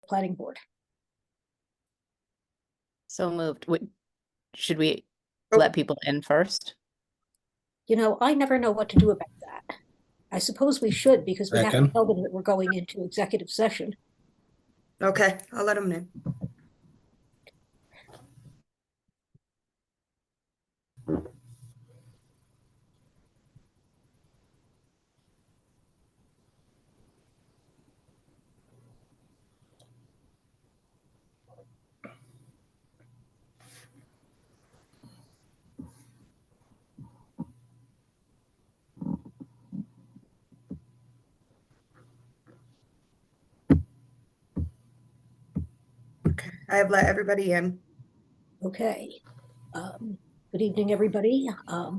Planning Board. So moved. Should we Oh. let people in first? You know, I never know what to do about that. I suppose we should, because we have to Second. tell them that we're going into executive session. Okay, I'll let them in. Okay, I have let everybody in. Okay. Good evening, everybody.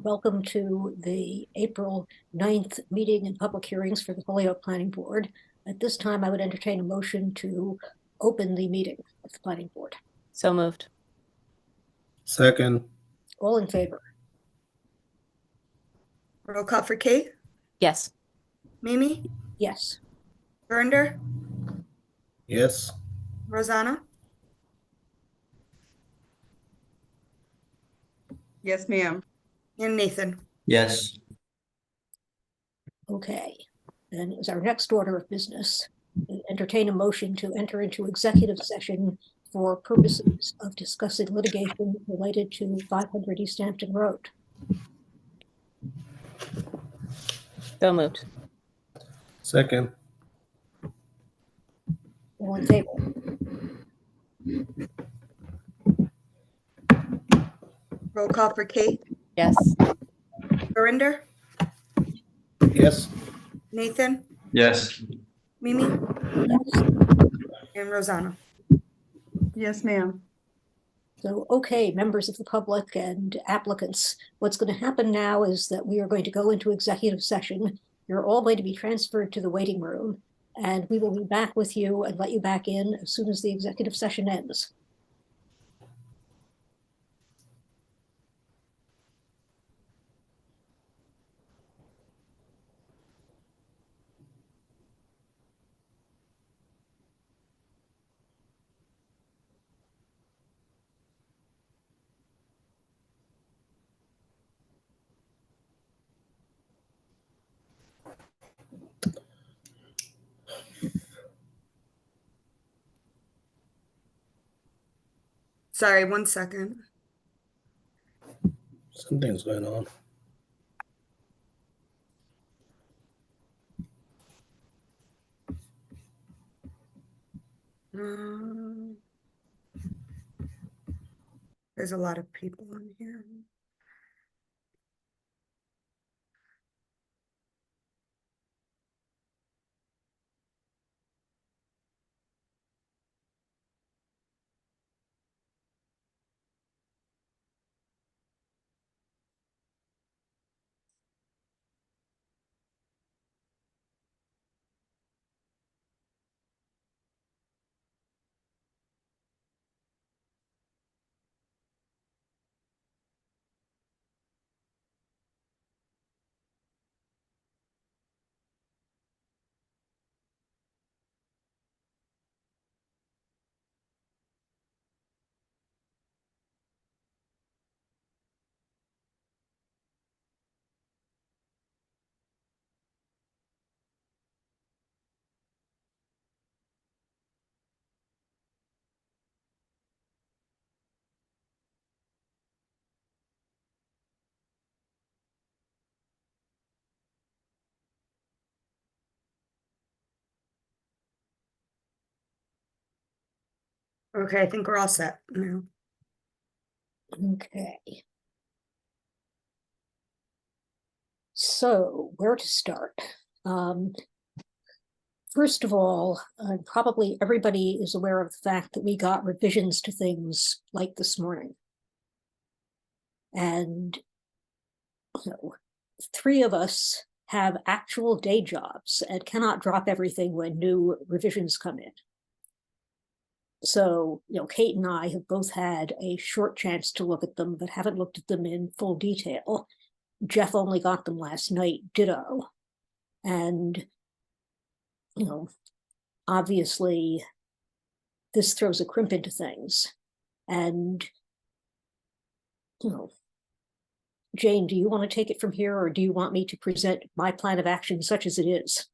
Welcome to the April 9th meeting and public hearings for the Holyoke Planning Board. At this time, I would entertain a motion to open the meeting of the Planning Board. So moved. Second. All in favor? Roll call for Kate, Yes. Mimi, Yes. Verinder, Yes. Rosanna, Yes, ma'am. and Nathan. Yes. Okay. Then as our next order of business, entertain a motion to enter into executive session for purposes of discussing litigation related to 500 East Hampton Road. So moved. Second. All in favor? Roll call for Kate, Yes. Verinder, Yes. Nathan, Yes. Mimi, Yes. and Rosanna. Yes, ma'am. So, okay, members of the public and applicants, what's going to happen now is that we are going to go into executive session. You're all going to be transferred to the waiting room, and we will be back with you and let you back in as soon as the executive session ends. Sorry, 1 second. Something's going on. There's a lot of people on here. Okay, I think we're all set now. Okay. So, where to start? First of all, probably everybody is aware of the fact that we got revisions to things like this morning. And you know, 3 of us have actual day jobs and cannot drop everything when new revisions come in. So, you know, Kate and I have both had a short chance to look at them, but haven't looked at them in full detail. Jeff only got them last night, ditto. And, you know, obviously this throws a crimp into things. And, you know, Jane, do you want to take it from here, or do you want me to present my plan of action such as it is?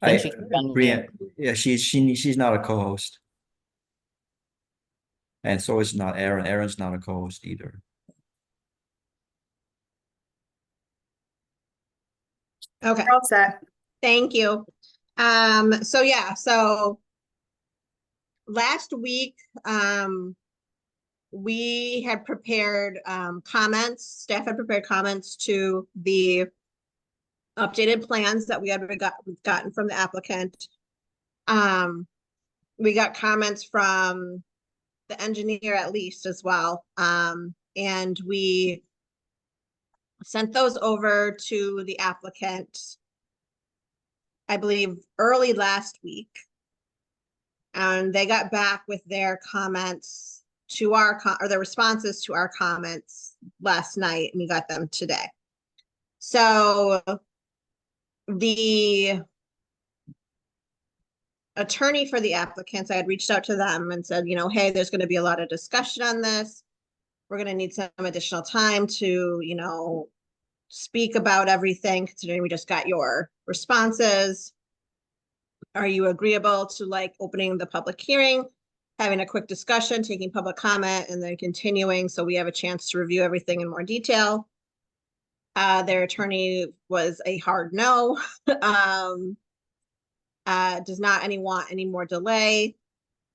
I think she can unmute. Brian, yeah, she's not a co-host. And so is not Aaron. Aaron's not a co-host either. Okay, We're all set. thank you. So yeah, so last week, we had prepared comments, staff had prepared comments to the updated plans that we had gotten from the applicant. We got comments from the engineer at least as well. And we sent those over to the applicant, I believe, early last week. And they got back with their comments to our, or their responses to our comments last night, and we got them today. So the attorney for the applicants, I had reached out to them and said, you know, hey, there's going to be a lot of discussion on this. We're going to need some additional time to, you know, speak about everything, considering we just got your responses. Are you agreeable to like opening the public hearing, having a quick discussion, taking public comment, and then continuing so we have a chance to review everything in more detail? Their attorney was a hard no. Does not want any more delay.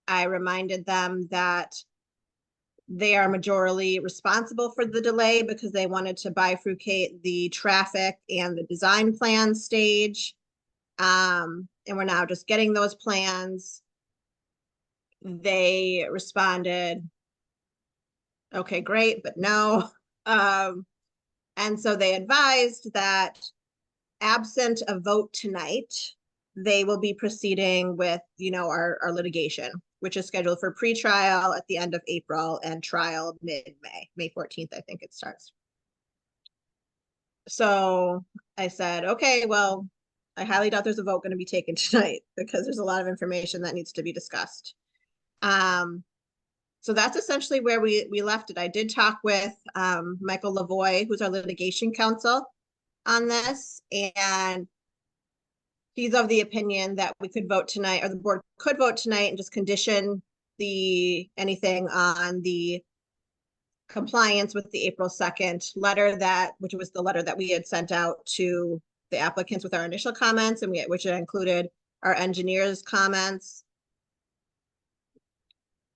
I reminded them that they are majorly responsible for the delay because they wanted to bifurcate the traffic and the design plan stage. And we're now just getting those plans. They responded, okay, great, but no. And so they advised that absent a vote tonight, they will be proceeding with, you know, our litigation, which is scheduled for pre-trial at the end of April and trial mid-May, May 14th, I think it starts. So I said, okay, well, I highly doubt there's a vote going to be taken tonight because there's a lot of information that needs to be discussed. So that's essentially where we left it. I did talk with Michael Lavoie, who's our litigation counsel on this, and he's of the opinion that we could vote tonight, or the board could vote tonight and just condition anything on the compliance with the April 2nd letter, which was the letter that we had sent out to the applicants with our initial comments, and which included our engineer's comments.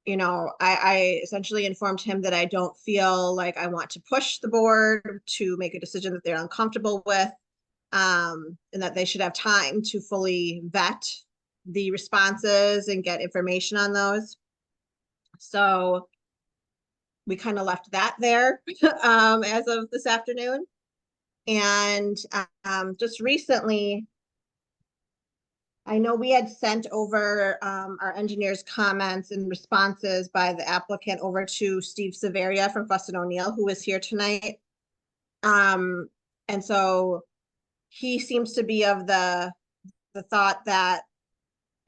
You know, I essentially informed him that I don't feel like I want to push the board to make a decision that they're uncomfortable with, and that they should have time to fully vet the responses and get information on those. So we kind of left that there as of this afternoon. And just recently, I know we had sent over our engineer's comments and responses by the applicant over to Steve Severia from Fuss & O'Neill, who is here tonight. And so he seems to be of the thought that,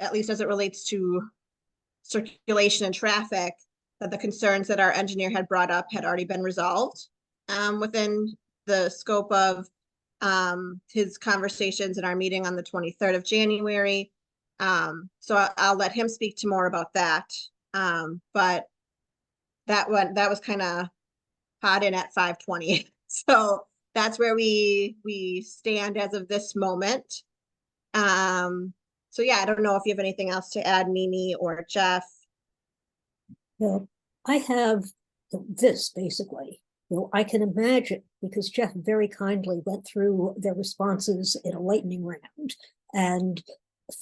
at least as it relates to circulation and traffic, that the concerns that our engineer had brought up had already been resolved within the scope of his conversations in our meeting on the 23rd of January. So I'll let him speak to more about that. But that was kind of hot in at 5:20. So that's where we stand as of this moment. So yeah, I don't know if you have anything else to add, Mimi or Jeff. Well, I have this basically. You know, I can imagine, because Jeff very kindly went through their responses in a lightning round and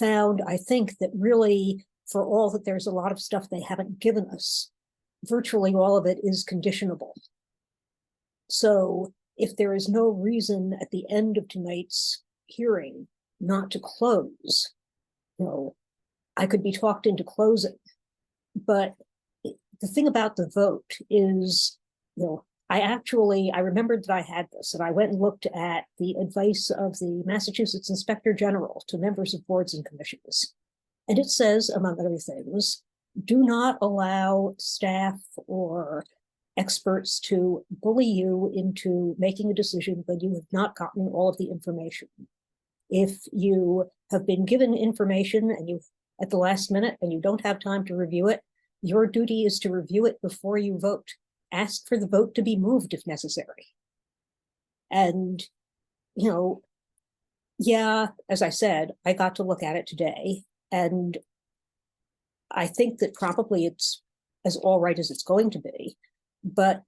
found, I think, that really, for all that there's a lot of stuff they haven't given us, virtually all of it is conditionable. So if there is no reason at the end of tonight's hearing not to close, you know, I could be talked into closing. But the thing about the vote is I remembered that I had this, and I went and looked at the advice of the Massachusetts Inspector General to members of boards and commissions. And it says, among other things, do not allow staff or experts to bully you into making a decision when you have not gotten all of the information. If you have been given information and you at the last minute and you don't have time to review it, your duty is to review it before you vote. Ask for the vote to be moved if necessary. And, yeah, as I said, I got to look at it today, and I think that probably it's as all right as it's going to be. But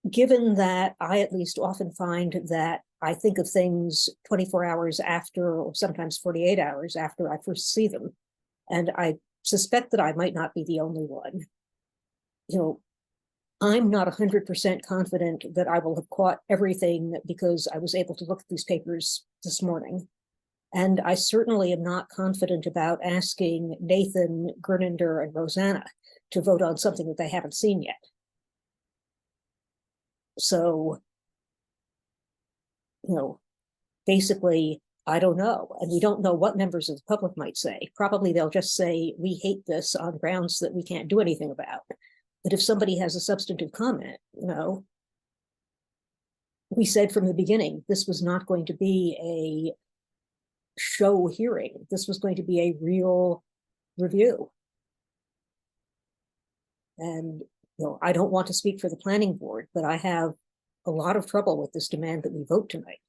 given that I at least often find that I think of things 24 hours after, or sometimes 48 hours after I first see them, and I suspect that I might not be the only one, I'm not 100% confident that I will have caught everything because I was able to look at these papers this morning. And I certainly am not confident about asking Nathan, Gerninder, and Rosanna to vote on something that they haven't seen yet. So, basically, I don't know. And we don't know what members of the public might say. Probably they'll just say, we hate this on grounds that we can't do anything about. But if somebody has a substantive comment, we said from the beginning, this was not going to be a show hearing. This was going to be a real review. And, I don't want to speak for the planning board, but I have a lot of trouble with this demand that we vote tonight.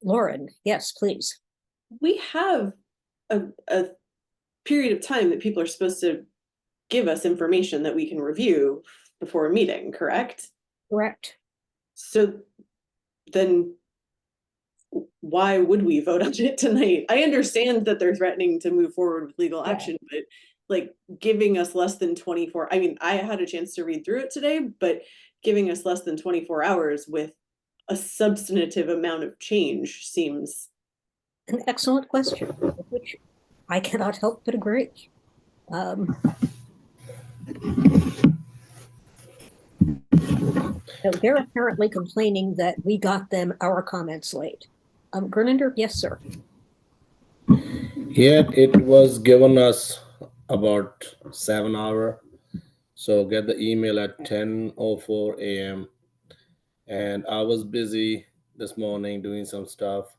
Lauren, yes, please. We have a period of time that people are supposed to give us information that we can review before a meeting, correct? Correct. So then why would we vote on it tonight? I understand that they're threatening to move forward with legal action, but like giving us less than 24, I mean, I had a chance to read through it today, but giving us less than 24 hours with a substantive amount of change seems an excellent question, which I cannot help but agree. They're apparently complaining that we got them our comments late. Gerninder, yes, sir. Yeah, it was given us about 7 hours. So get the email at 10:04 a.m. And I was busy this morning doing some stuff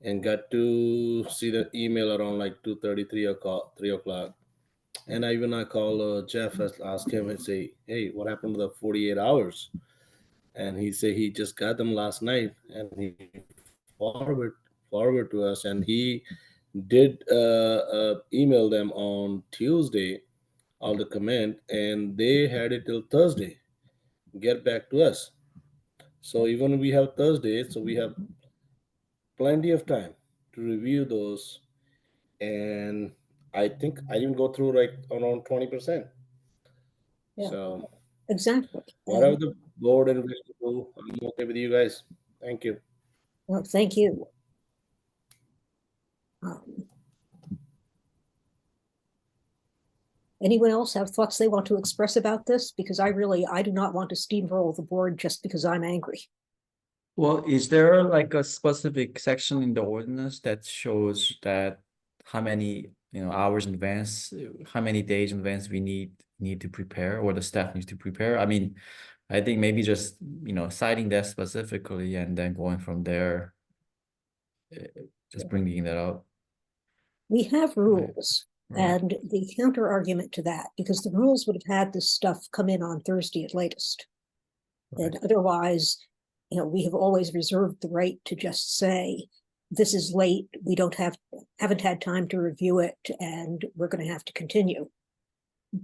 and got to see the email around like 2:30, 3 o'clock. And I called Jeff, asked him and say, hey, what happened to the 48 hours? And he said he just got them last night, and he forward to us, and he did email them on Tuesday, all the comment, and they had it till Thursday, get back to us. So even we have Thursday, so we have plenty of time to review those. And I think I didn't go through like around 20%. Yeah. So exactly. Whatever the board and wish to do, I'm okay with you guys. Thank you. Well, thank you. Anyone else have thoughts they want to express about this? Because I do not want to steamroll the board just because I'm angry. Well, is there like a specific section in the ordinance that shows that how many hours in advance, how many days in advance we need to prepare, or the staff needs to prepare? I mean, I think maybe just citing that specifically and then going from there, just bringing that up. We have rules. Right. And the counter argument to that, because the rules would have had this stuff come in on Thursday at latest. Right. And otherwise, we have always reserved the right to just say, this is late, we haven't had time to review it, and we're going to have to continue.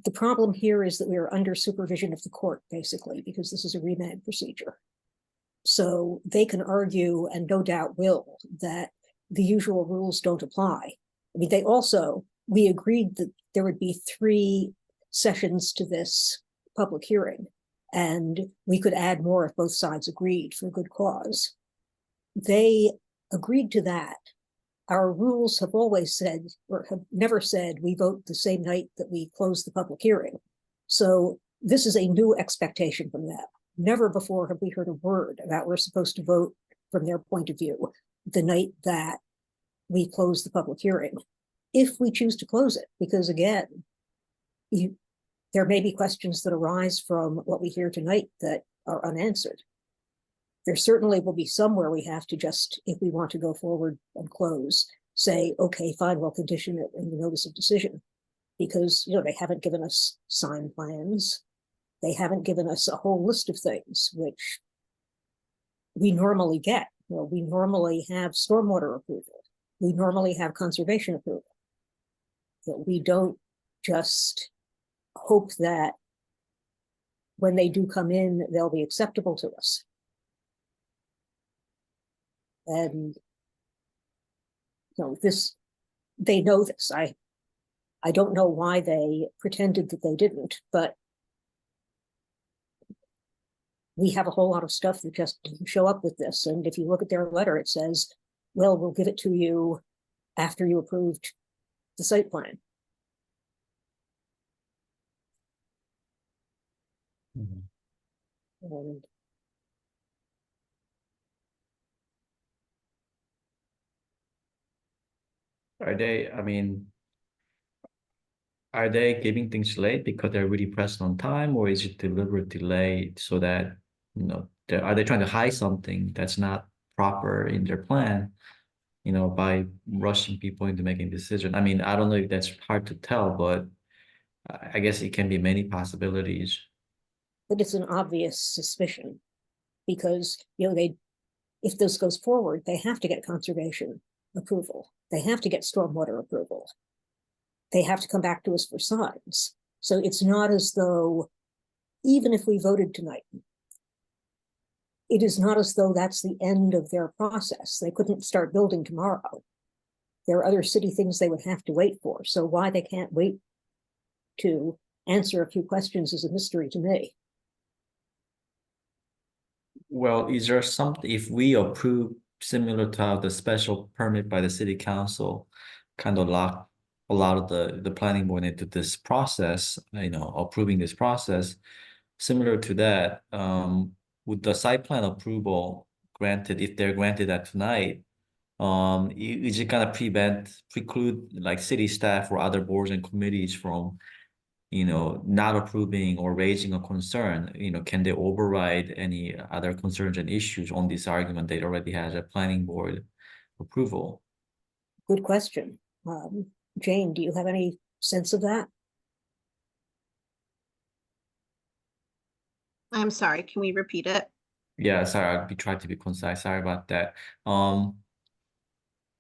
The problem here is that we are under supervision of the court, basically, because this is a remand procedure. So they can argue, and no doubt will, that the usual rules don't apply. I mean, we agreed that there would be 3 sessions to this public hearing, and we could add more if both sides agreed for good cause. They agreed to that. our rules have always said, or have never said, we vote the same night that we close the public hearing. So this is a new expectation from them. Never before have we heard a word about we're supposed to vote from their point of view the night that we close the public hearing, if we choose to close it, because again, there may be questions that arise from what we hear tonight that are unanswered. There certainly will be some where we have to just, if we want to go forward and close, say, okay, fine, we'll condition it in the notice of decision. Because, they haven't given us sign plans. They haven't given us a whole list of things, which we normally get. We normally have stormwater approval. We normally have conservation approval. That we don't just hope that when they do come in, they'll be acceptable to us. And they know this. I don't know why they pretended that they didn't, but we have a whole lot of stuff that just didn't show up with this. And if you look at their letter, it says, well, we'll give it to you after you approved the site plan. And Are they giving things late because they're really pressed on time, or is it deliberate delay so that, are they trying to hide something that's not proper in their plan, by rushing people into making decisions? I mean, I don't know if that's hard to tell, but I guess it can be many possibilities. But it's an obvious suspicion because, if this goes forward, they have to get conservation approval. They have to get stormwater approval. They have to come back to us for signs. So it's not as though, even if we voted tonight, it is not as though that's the end of their process. They couldn't start building tomorrow. There are other city things they would have to wait for. So why they can't wait to answer a few questions is a mystery to me. Well, is there something, if we approve similar to how the special permit by the city council kind of locked a lot of the planning board into this process, approving this process, similar to that, with the site plan approval granted, if they're granted that tonight, is it gonna preclude like city staff or other boards and committees from, not approving or raising a concern? Can they override any other concerns and issues on this argument that already has a planning board approval? Good question. Jane, do you have any sense of that? I'm sorry, can we repeat it? Yeah, sorry, I'll be trying to be concise. Sorry about that.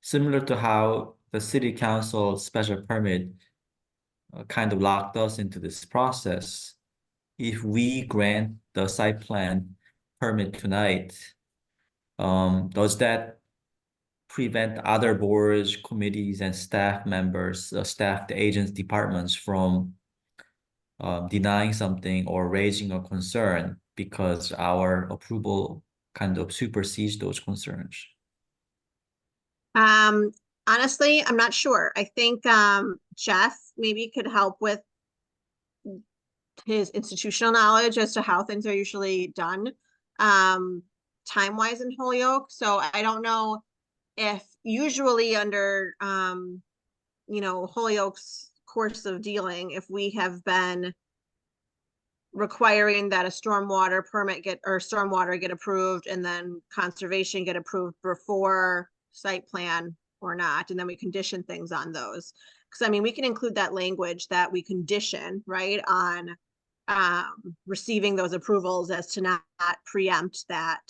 Similar to how the city council special permit kind of locked us into this process, if we grant the site plan permit tonight, does that prevent other boards, committees, and staff members, the agents, departments from denying something or raising a concern because our approval kind of supersedes those concerns? Honestly, I'm not sure. I think Jeff maybe could help with his institutional knowledge as to how things are usually done time-wise in Holyoke. So I don't know if usually under Holyoke's course of dealing, if we have been requiring that a stormwater permit stormwater get approved and then conservation get approved before site plan or not, and then we condition things on those. Because we can include that language that we condition, right, on receiving those approvals as to not preempt that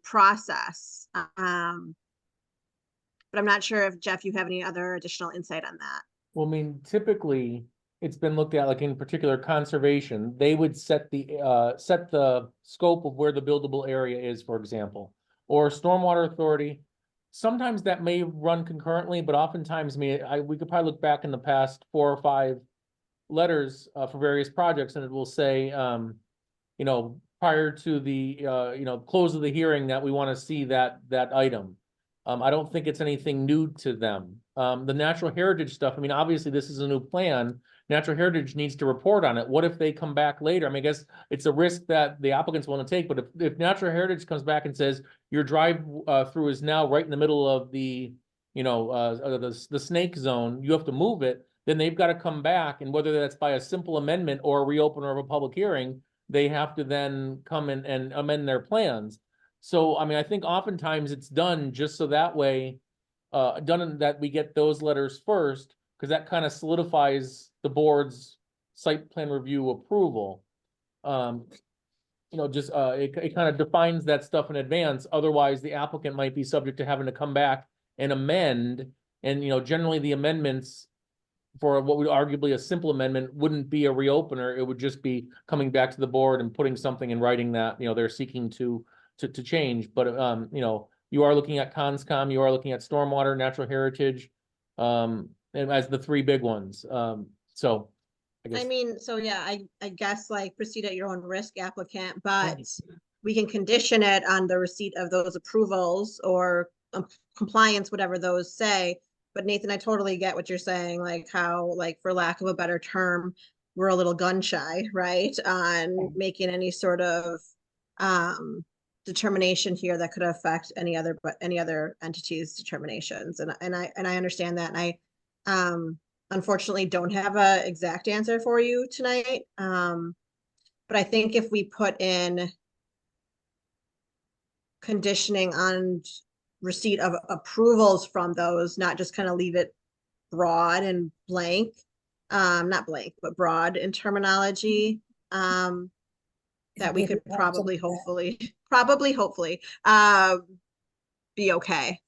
process. But I'm not sure if, Jeff, you have any other additional insight on that. Well, typically it's been looked at, like in particular conservation, they would set the scope of where the buildable area is, for example, or stormwater authority. Sometimes that may run concurrently, but oftentimes we could probably look back in the past 4 or 5 letters for various projects, and it will say, prior to the close of the hearing, that we want to see that item. I don't think it's anything new to them. The natural heritage stuff, I mean, obviously this is a new plan. Natural Heritage needs to report on it. What if they come back later? I mean, I guess it's a risk that the applicants want to take, but if Natural Heritage comes back and says your drive through is now right in the middle of the, you know, the snake zone, you have to move it, then they've got to come back, and whether that's by a simple amendment or a reopener of a public hearing, they have to then come in and amend their plans. So, I mean, I think oftentimes it's done just so that way, that we get those letters first, because that kind of solidifies the board's site plan review approval. You know, just, it kind of defines that stuff in advance. Otherwise, the applicant might be subject to having to come back and amend. And, you know, generally the amendments for what would arguably a simple amendment wouldn't be a reopener. It would just be coming back to the board and putting something in writing that, you know, they're seeking to change. But, you know, you are looking at Conscom, you are looking at Stormwater, Natural Heritage, and as the three big ones. So I guess. I mean, so yeah, I guess like proceed at your own risk, applicant, but we can condition it on the receipt of those approvals or compliance, whatever those say. But Nathan, I totally get what you're saying, like how, like, for lack of a better term, we're a little gun shy, right? On making any sort of determination here that could affect any other entity's determinations. And I understand that. And I unfortunately don't have a exact answer for you tonight. But I think if we put in conditioning on receipt of approvals from those, not just kind of leave it broad and blank, not blank, but broad in terminology, that we could probably, hopefully, be okay.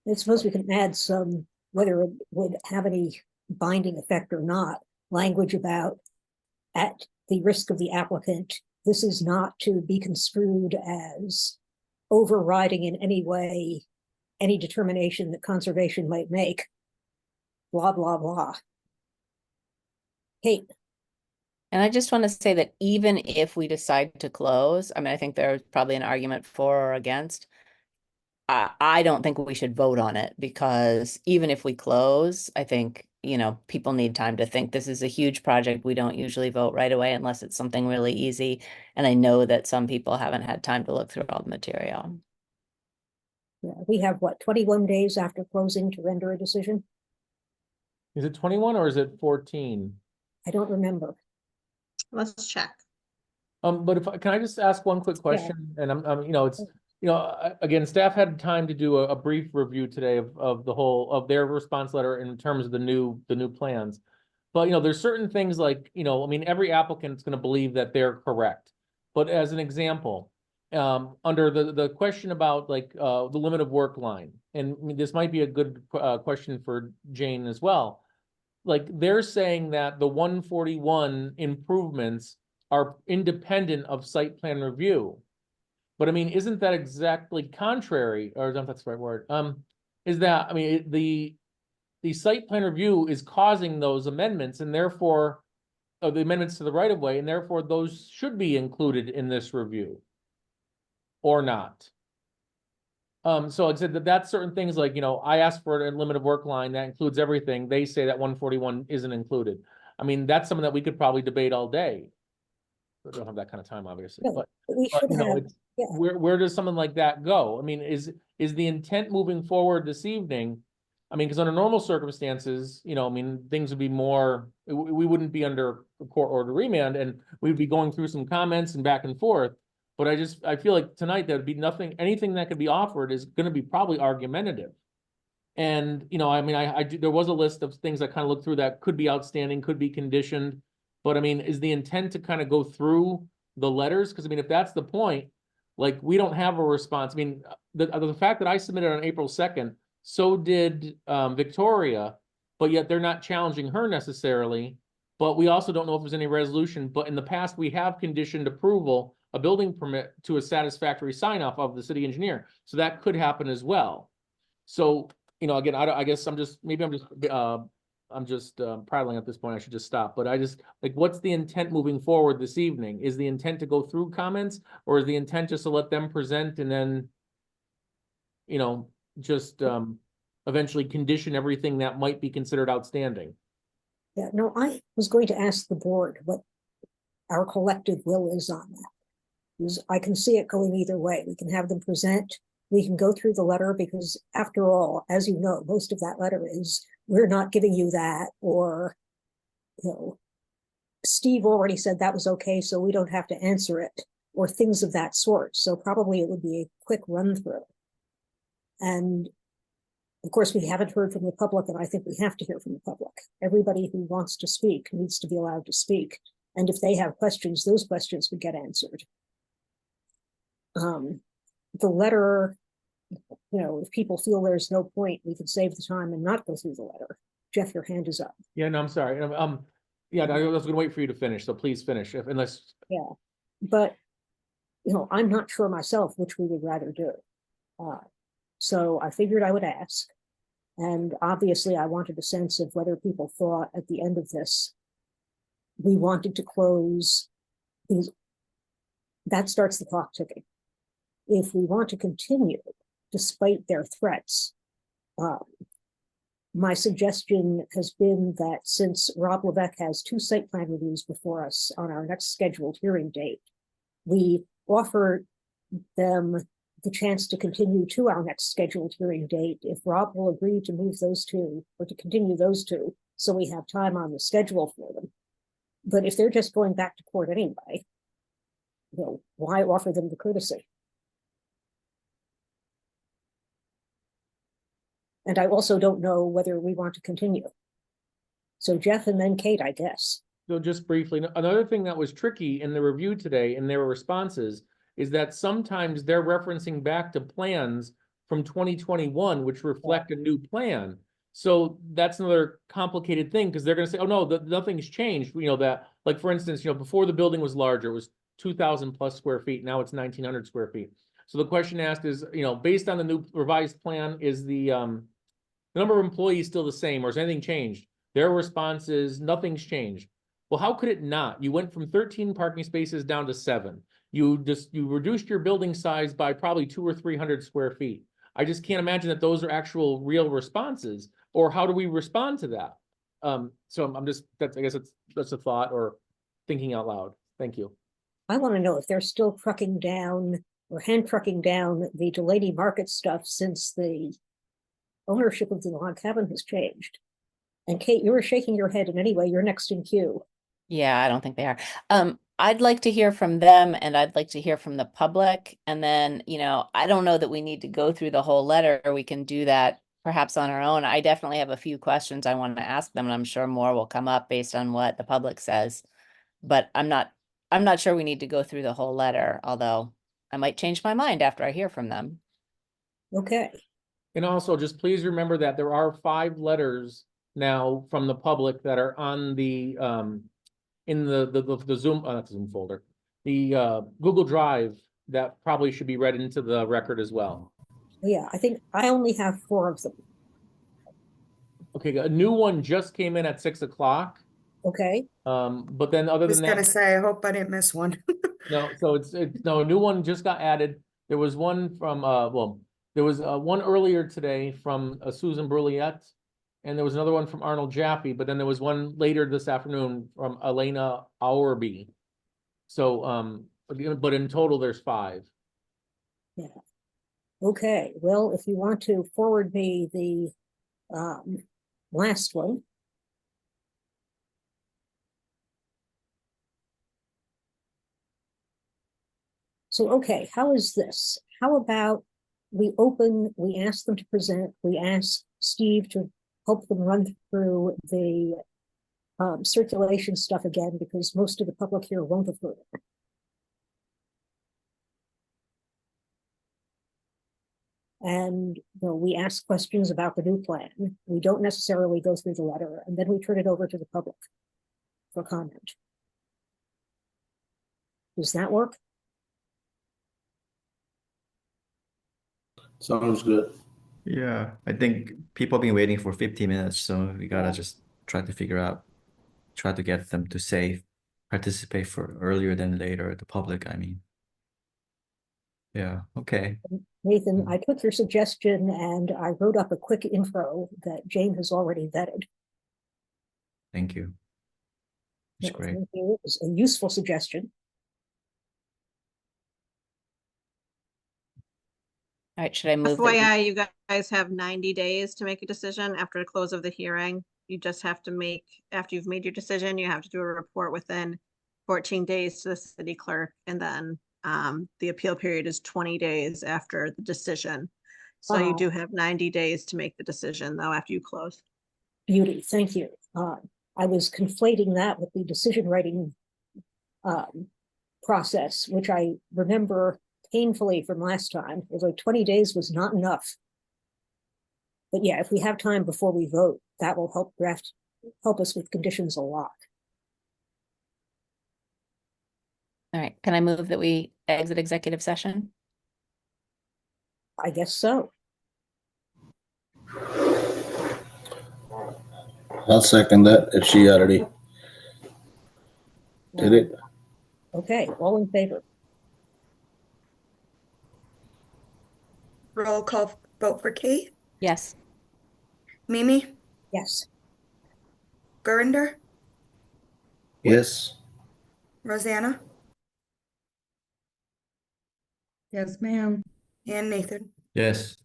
I suppose we can add some, whether it would have any binding effect or not, language about, at the risk of the applicant, this is not to be construed as overriding in any way any determination that conservation might make. Blah, blah, blah. Kate. And I just want to say that even if we decide to close, I mean, I think there's probably an argument for or against. I don't think we should vote on it, because even if we close, I think, you know, people need time to think. This is a huge project. We don't usually vote right away unless it's something really easy. And I know that some people haven't had time to look through all the material. Yeah, we have what, 21 days after closing to render a decision? Is it 21 or is it 14? I don't remember. Let's check. But if can I just ask one quick question? And I'm you know, it's, you know, again, staff had time to do a brief review today of the whole of their response letter in terms of the new plans. But, you know, there's certain things like, you know, I mean, every applicant's going to believe that they're correct. But as an example, under the question about like the limit of work line, and I mean, this might be a good question for Jane as well. Like, they're saying that the 141 improvements are independent of site plan review. But I mean, isn't that exactly contrary, or I don't know if that's the right word? Is that, I mean, the site plan review is causing those amendments, and therefore, the amendments to the right of way, and therefore those should be included in this review. Or not. So like I said, that's certain things like, you know, I asked for a limit of work line that includes everything. They say that 141 isn't included. I mean, that's something that we could probably debate all day. We don't have that kind of time, obviously, No, but we should you know, have, yeah. where does something like that go? I mean, is the intent moving forward this evening? I mean, because under normal circumstances, you know, I mean, things would be more, we wouldn't be under a court order remand, and we'd be going through some comments and back and forth. But I feel like tonight there'd be anything that could be offered is going to be probably argumentative. And, you know, I mean, there was a list of things I kind of looked through that could be outstanding, could be conditioned. But I mean, is the intent to kind of go through the letters? Because I mean, if that's the point, like, we don't have a response. I mean, the fact that I submitted on April 2nd, so did Victoria, but yet they're not challenging her necessarily. But we also don't know if there's any resolution. But in the past, we have conditioned approval, a building permit, to a satisfactory sign off of the city engineer. So that could happen as well. So, you know, again, I guess I'm just prattling at this point. I should just stop. But I just, like, what's the intent moving forward this evening? Is the intent to go through comments, or is the intent just to let them present and then, you know, just eventually condition everything that might be considered outstanding. Yeah, no, I was going to ask the board what our collective will is on that. Because I can see it going either way. We can have them present, we can go through the letter, because after all, as you know, most of that letter is, we're not giving you that, or, you know, Steve already said that was okay, so we don't have to answer it, or things of that sort. So probably it would be a quick run through. And of course, we haven't heard from the public, and I think we have to hear from the public. Everybody who wants to speak needs to be allowed to speak. And if they have questions, those questions would get answered. The letter, you know, if people feel there's no point, we could save the time and not go through the letter. Jeff, your hand is up. Yeah, no, I'm sorry. Yeah, I was gonna wait for you to finish, so please finish, unless, But, you know, I'm not sure myself which we would rather do. So I figured I would ask. And obviously I wanted a sense of whether people thought at the end of this, we wanted to close these. That starts the clock ticking. If we want to continue, despite their threats, my suggestion has been that since Rob Levesque has 2 site plan reviews before us on our next scheduled hearing date, we offer them the chance to continue to our next scheduled hearing date if Rob will agree to move those 2 or to continue those 2, so we have time on the schedule for them. But if they're just going back to court anyway, you know, why offer them the courtesy? And I also don't know whether we want to continue. So Jeff and then Kate, I guess. so just briefly, another thing that was tricky in the review today in their responses is that sometimes they're referencing back to plans from 2021, which reflect a new plan. So that's another complicated thing, because they're gonna say, oh, no, nothing's changed. You know, that, like, for instance, you know, before the building was larger, it was 2,000 plus square feet. Now it's 1,900 square feet. So the question asked is, you know, based on the new revised plan, is the number of employees still the same, or has anything changed? Their response is nothing's changed. Well, how could it not? You went from 13 parking spaces down to 7. You reduced your building size by probably 200 or 300 square feet. I just can't imagine that those are actual real responses. Or how do we respond to that? So I'm just, I guess that's a thought or thinking out loud. Thank you. I want to know if they're still trucking down or hand trucking down the Delaney Market stuff since the ownership of the log cabin has changed. And Kate, you were shaking your head, and anyway, you're next in queue. Yeah, I don't think they are. I'd like to hear from them, and I'd like to hear from the public. And then, you know, I don't know that we need to go through the whole letter. We can do that perhaps on our own. I definitely have a few questions I want to ask them, and I'm sure more will come up based on what the public says. But I'm not sure we need to go through the whole letter, although I might change my mind after I hear from them. Okay. And also, just please remember that there are 5 letters now from the public that are on the in the Zoom, not the Zoom folder, the Google Drive, that probably should be read into the record as well. Yeah, I think I only have 4 of them. Okay, a new one just came in at 6 o'clock. Okay. But then other Just than gotta that, say, I hope I didn't miss one. no, so it's no, a new one just got added. There was one from well, there was one earlier today from Susan Bruliette, and there was another one from Arnold Jaffe, but then there was one later this afternoon from Elena Auerby. So but in total there's 5. Yeah. Okay, well, if you want to forward me the last one. So, okay, how is this? How about we ask them to present, we ask Steve to help them run through the circulation stuff again, because most of the public here won't have heard it. And we ask questions about the new plan. We don't necessarily go through the letter, and then we turn it over to the public for comment. Does that work? Sounds good. Yeah, I think people have been waiting for 50 minutes, so we gotta just try to get them to participate for earlier than later, the public, I mean. Yeah, okay. Nathan, I took your suggestion and I wrote up a quick intro that Jane has already vetted. Thank you. It's Yeah, great. thank you. It was a useful suggestion. All right, should I move that we- FYI, you guys have 90 days to make a decision after the close of the hearing. You just have to make, after you've made your decision, you have to do a report within 14 days to the city clerk, and then the appeal period is 20 days after the decision. So you Oh. do have 90 days to make the decision, though, after you close. Beauty, thank you. I was conflating that with the decision writing process, which I remember painfully from last time. It was like 20 days was not enough. But yeah, if we have time before we vote, that will help us with conditions a lot. All right, can I move that we exit executive session? I guess so. I'll second that if she already did it. Okay, all in favor? Roll call vote for Kate, Yes. Mimi, Yes. Gurinder, Yes. Rosanna, Yes, ma'am. and Nathan. Yes.